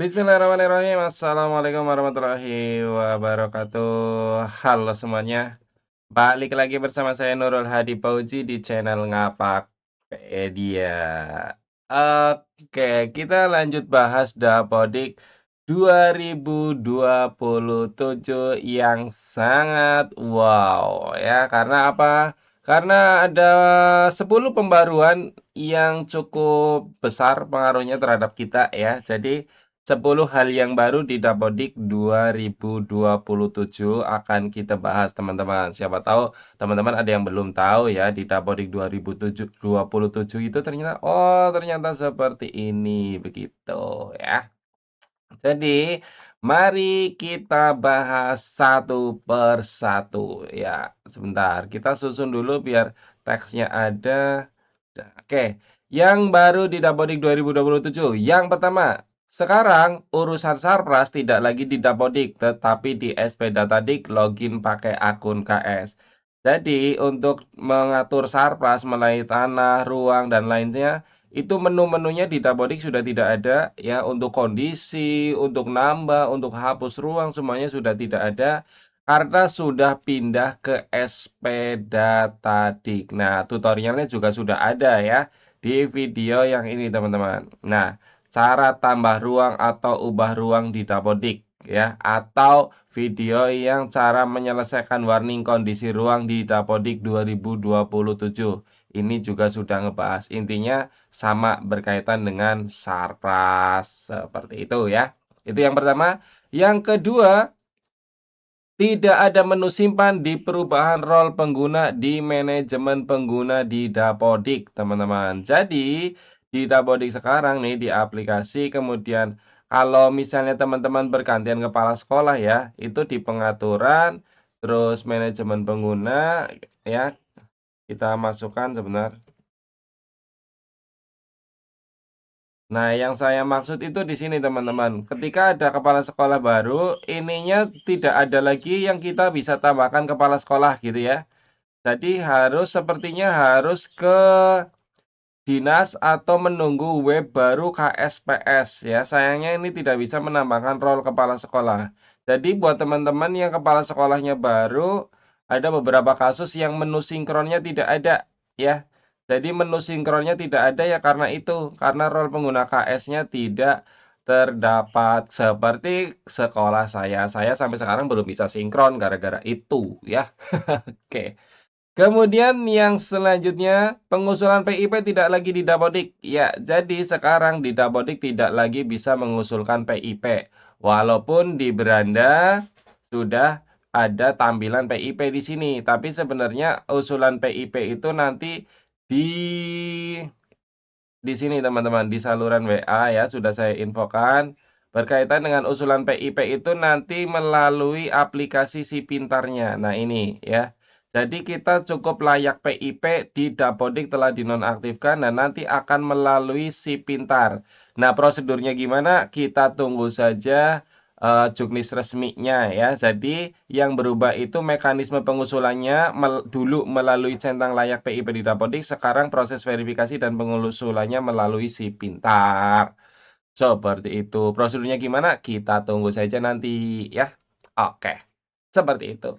Bismillahirrahmanirrahim. Assalamualaikum warahmatullahi wabarakatuh. Halo semuanya, balik lagi bersama saya Nurul Hadi Fauzi di channel Ngapakpedia. Oke, kita lanjut bahas Dapodik 2027 yang sangat wow ya. Karena apa? Karena ada 10 pembaruan yang cukup besar pengaruhnya terhadap kita ya. Jadi 10 hal yang baru di Dapodik 2027 akan kita bahas teman-teman. Siapa tahu teman-teman ada yang belum tahu ya di Dapodik 2027 itu ternyata seperti ini begitu ya. Jadi mari kita bahas satu per satu ya. Sebentar, kita susun dulu biar teksnya ada. Nah, oke, yang baru di Dapodik 2027. Yang pertama, sekarang urusan Sarpras tidak lagi di Dapodik, tetapi di SP Datadik login pakai akun KS. Jadi, untuk mengatur Sarpras mulai tanah, ruang, dan lainnya, itu menu-menunya di Dapodik sudah tidak ada ya. Untuk kondisi, untuk nambah, untuk hapus ruang, semuanya sudah tidak ada karena sudah pindah ke SP Datadik. Nah, tutorialnya juga sudah ada ya di video yang ini, teman-teman. Nah, cara tambah ruang atau ubah ruang di Dapodik ya, atau video yang cara menyelesaikan warning kondisi ruang di Dapodik 2027. Ini juga sudah ngebahas. Intinya sama berkaitan dengan Sarpras seperti itu ya. Itu yang pertama. Yang kedua, tidak ada menu simpan di perubahan role pengguna di manajemen pengguna di Dapodik, teman-teman. Jadi, di Dapodik sekarang nih, di aplikasi, kemudian kalau misalnya teman-teman bergantian kepala sekolah ya, itu di pengaturan, terus manajemen pengguna, ya, kita masukkan sebentar. Nah, yang saya maksud itu di sini, teman-teman. Ketika ada kepala sekolah baru, ininya tidak ada lagi yang kita bisa tambahkan kepala sekolah gitu ya. Jadi sepertinya harus ke dinas atau menunggu web baru KSPS ya. Sayangnya ini tidak bisa menambahkan role kepala sekolah. Jadi buat teman-teman yang kepala sekolahnya baru, ada beberapa kasus yang menu sinkronnya tidak ada ya. Jadi menu sinkronnya tidak ada ya karena itu, karena role pengguna KS-nya tidak terdapat seperti sekolah saya. Saya sampai sekarang belum bisa sinkron gara-gara itu ya. Oke. Kemudian yang selanjutnya, pengusulan PIP tidak lagi di Dapodik. Ya, jadi sekarang di Dapodik tidak lagi bisa mengusulkan PIP. Walaupun di beranda sudah ada tampilan PIP di sini. Tapi sebenarnya usulan PIP itu nanti di sini teman-teman, di saluran WA ya, sudah saya infokan. Berkaitan dengan usulan PIP itu nanti melalui aplikasi Si Pintarnya. Nah ini ya. Jadi kita cukup layak PIP di Dapodik telah dinonaktifkan dan nanti akan melalui Si Pintar. Nah prosedurnya gimana? Kita tunggu saja juknis resminya ya. Jadi yang berubah itu mekanisme pengusulannya dulu melalui centang layak PIP di Dapodik, sekarang proses verifikasi dan pengusulannya melalui Si Pintar. Seperti itu. Prosedurnya gimana? Kita tunggu saja nanti ya. Oke. Seperti itu.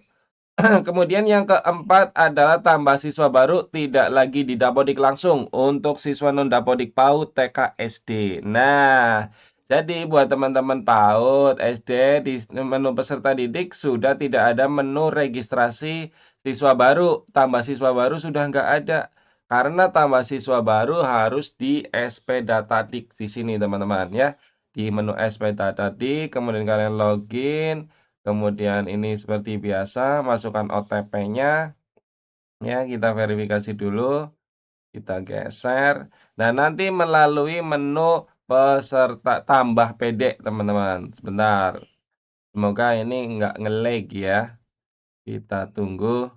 Kemudian yang keempat adalah tambah siswa baru tidak lagi di Dapodik langsung untuk siswa non Dapodik PAUD TK SD. Nah, jadi buat teman-teman PAUD SD di menu peserta didik sudah tidak ada menu registrasi siswa baru. Tambah siswa baru sudah nggak ada. Karena tambah siswa baru harus di SP Datadik di sini teman-teman ya. Di menu SP Datadik, kemudian kalian login. Kemudian ini seperti biasa, masukkan OTP-nya, ya kita verifikasi dulu, kita geser. Nah, nanti melalui menu peserta tambah PD, teman-teman. Sebentar, semoga ini nggak nge-lag ya. Kita tunggu.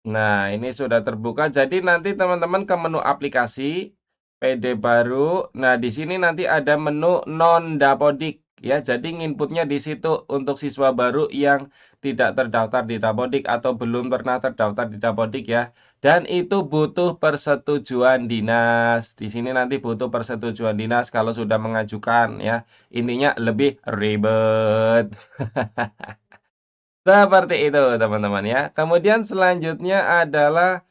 Nah, ini sudah terbuka. Jadi nanti teman-teman ke menu aplikasi, PD baru. Nah, di sini nanti ada menu non Dapodik ya. Jadi inputnya di situ untuk siswa baru yang tidak terdaftar di Dapodik atau belum pernah terdaftar di Dapodik ya. Dan itu butuh persetujuan dinas. Di sini nanti butuh persetujuan dinas kalau sudah mengajukan ya. Intinya lebih ribet. Seperti itu teman-teman ya. Kemudian selanjutnya adalah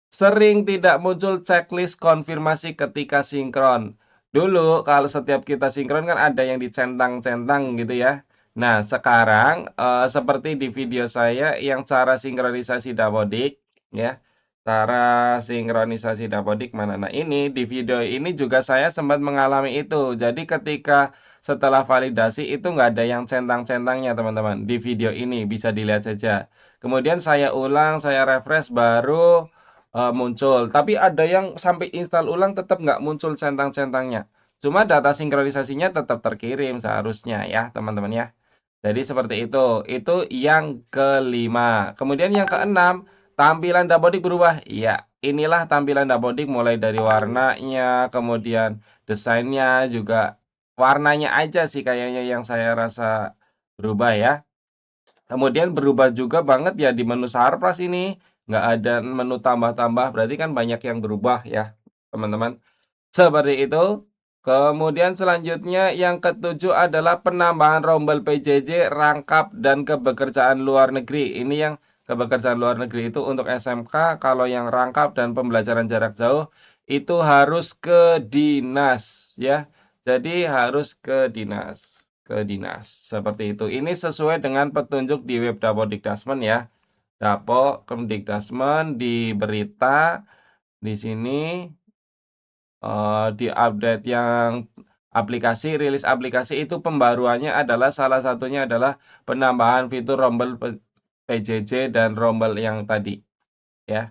sering tidak muncul checklist konfirmasi ketika sinkron. Dulu kalau setiap kita sinkron kan ada yang dicentang-centang gitu ya. Nah, sekarang seperti di video saya yang cara sinkronisasi dapodik ya. Cara sinkronisasi dapodik mana? Nah, ini di video ini juga saya sempat mengalami itu. Jadi ketika setelah validasi itu nggak ada yang centang-centangnya teman-teman. Di video ini bisa dilihat saja. Kemudian saya ulang, saya refresh baru muncul, tapi ada yang sampai install ulang tetap nggak muncul centang-centangnya. Cuma data sinkronisasinya tetap terkirim seharusnya ya, teman-teman ya. Jadi seperti itu. Itu yang kelima. Kemudian yang keenam, tampilan dapodik berubah. Ya, inilah tampilan dapodik mulai dari warnanya, kemudian desainnya juga warnanya aja sih kayaknya yang saya rasa berubah ya. Kemudian berubah juga banget ya di menu Sarpras ini, nggak ada menu tambah-tambah, berarti kan banyak yang berubah ya, teman-teman. Seperti itu. Kemudian selanjutnya yang ketujuh adalah penambahan rombel PJJ, rangkap, dan kepekerjaan luar negeri. Ini yang kepekerjaan luar negeri itu untuk SMK, kalau yang rangkap dan pembelajaran jarak jauh itu harus ke dinas ya. Jadi harus ke dinas, seperti itu. Ini sesuai dengan petunjuk di web Dapodikdasmen ya. Dapodikdasmen di berita di sini di update yang aplikasi, rilis aplikasi itu pembaruannya adalah salah satunya adalah penambahan fitur rombel PJJ dan rombel yang tadi ya,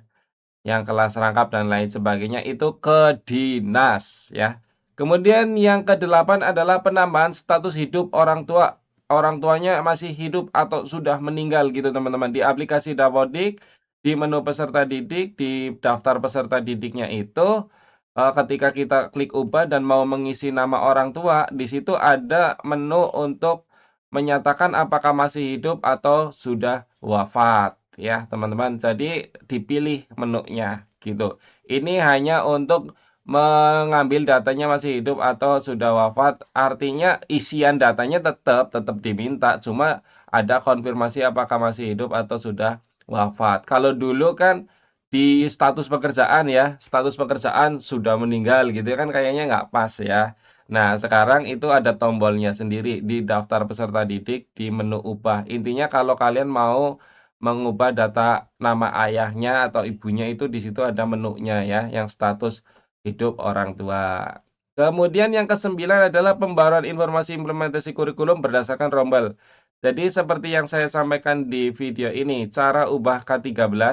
yang kelas rangkap dan lain sebagainya itu ke dinas ya. Kemudian yang kedelapan adalah penambahan status hidup orang tua. Orang tuanya masih hidup atau sudah meninggal gitu teman-teman. Di aplikasi Dapodik, di menu peserta didik, di daftar peserta didiknya itu ketika kita klik ubah dan mau mengisi nama orang tua, di situ ada menu untuk menyatakan apakah masih hidup atau sudah wafat ya, teman-teman. Jadi dipilih menunya gitu. Ini hanya untuk mengambil datanya masih hidup atau sudah wafat, artinya isian datanya tetap diminta, cuma ada konfirmasi apakah masih hidup atau sudah wafat. Kalau dulu kan di status pekerjaan ya, status pekerjaan sudah meninggal gitu ya kan kayaknya nggak pas ya. Nah, sekarang itu ada tombolnya sendiri di daftar peserta didik di menu ubah. Intinya kalau kalian mau mengubah data nama ayahnya atau ibunya itu di situ ada menunya ya, yang status hidup orang tua. Kemudian yang kesembilan adalah pembaruan informasi implementasi kurikulum berdasarkan rombel. Jadi seperti yang saya sampaikan di video ini, cara ubah K13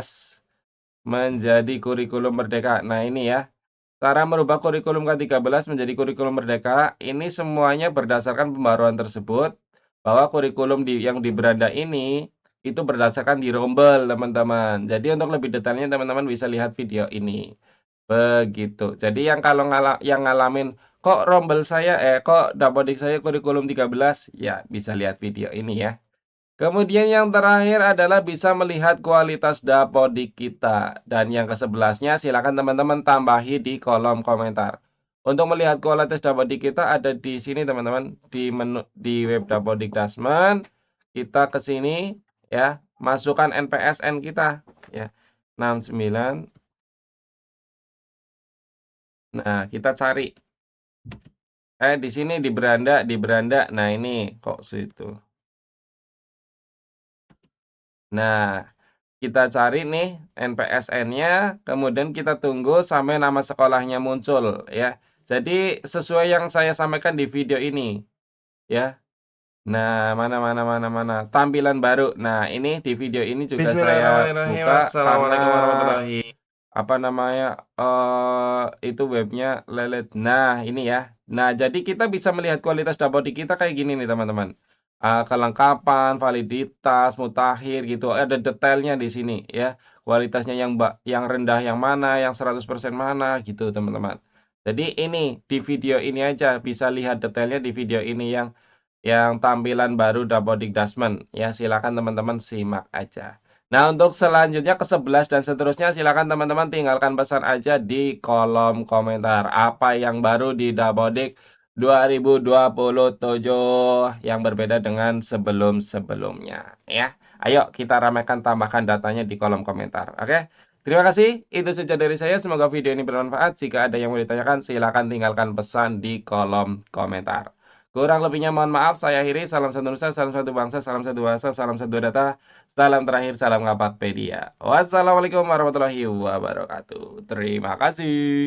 menjadi kurikulum merdeka. Nah, ini ya, cara merubah kurikulum K13 menjadi kurikulum merdeka, ini semuanya berdasarkan pembaruan tersebut, bahwa kurikulum yang di beranda ini, itu berdasarkan di rombel, teman-teman. Jadi untuk lebih detailnya teman-teman bisa lihat video ini. Begitu. Jadi yang kalau yang ngalamin, "Kok rombel saya kok dapodik saya kurikulum 13?" Ya, bisa lihat video ini ya. Kemudian yang terakhir adalah bisa melihat kualitas dapodik kita. Dan yang ke-11-nya silakan teman-teman tambahi di kolom komentar. Untuk melihat kualitas dapodik kita ada di sini teman-teman, di menu di web Dapodik Dasmen. Kita ke sini ya, masukkan NPSN kita ya. 69. Nah, kita cari di sini di beranda. Nah, ini kok situ. Nah, kita cari nih NPSN-nya, kemudian kita tunggu sampai nama sekolahnya muncul ya. Jadi sesuai yang saya sampaikan di video ini ya. Nah, mana. Tampilan baru. Nah, ini di video ini juga saya Bismillahirrahmanirrahim. buka karena Assalamualaikum warahmatullahi. apa namanya, itu webnya lelet. Nah, ini ya. Nah, jadi kita bisa melihat kualitas dapodik kita kayak gini nih, teman-teman. Kelengkapan, validitas, mutakhir gitu, ada detailnya di sini ya. Kualitasnya yang rendah yang mana, yang 100% mana gitu, teman-teman. Jadi ini, di video ini aja bisa lihat detailnya di video ini yang tampilan baru Dapodik Dasmen ya. Silakan teman-teman simak aja. Nah, untuk selanjutnya ke-11 dan seterusnya silakan teman-teman tinggalkan pesan aja di kolom komentar. Apa yang baru di Dapodik 2027 yang berbeda dengan sebelum-sebelumnya ya. Ayo kita ramaikan tambahkan datanya di kolom komentar. Oke. Terima kasih. Itu saja dari saya. Semoga video ini bermanfaat. Jika ada yang mau ditanyakan silakan tinggalkan pesan di kolom komentar. Kurang lebihnya mohon maaf. Saya akhiri. Salam satu nusa, salam satu bangsa, salam satu bahasa, salam satu data. Salam terakhir, salam Ngapatpedia. Wassalamualaikum warahmatullahi wabarakatuh. Terima kasih.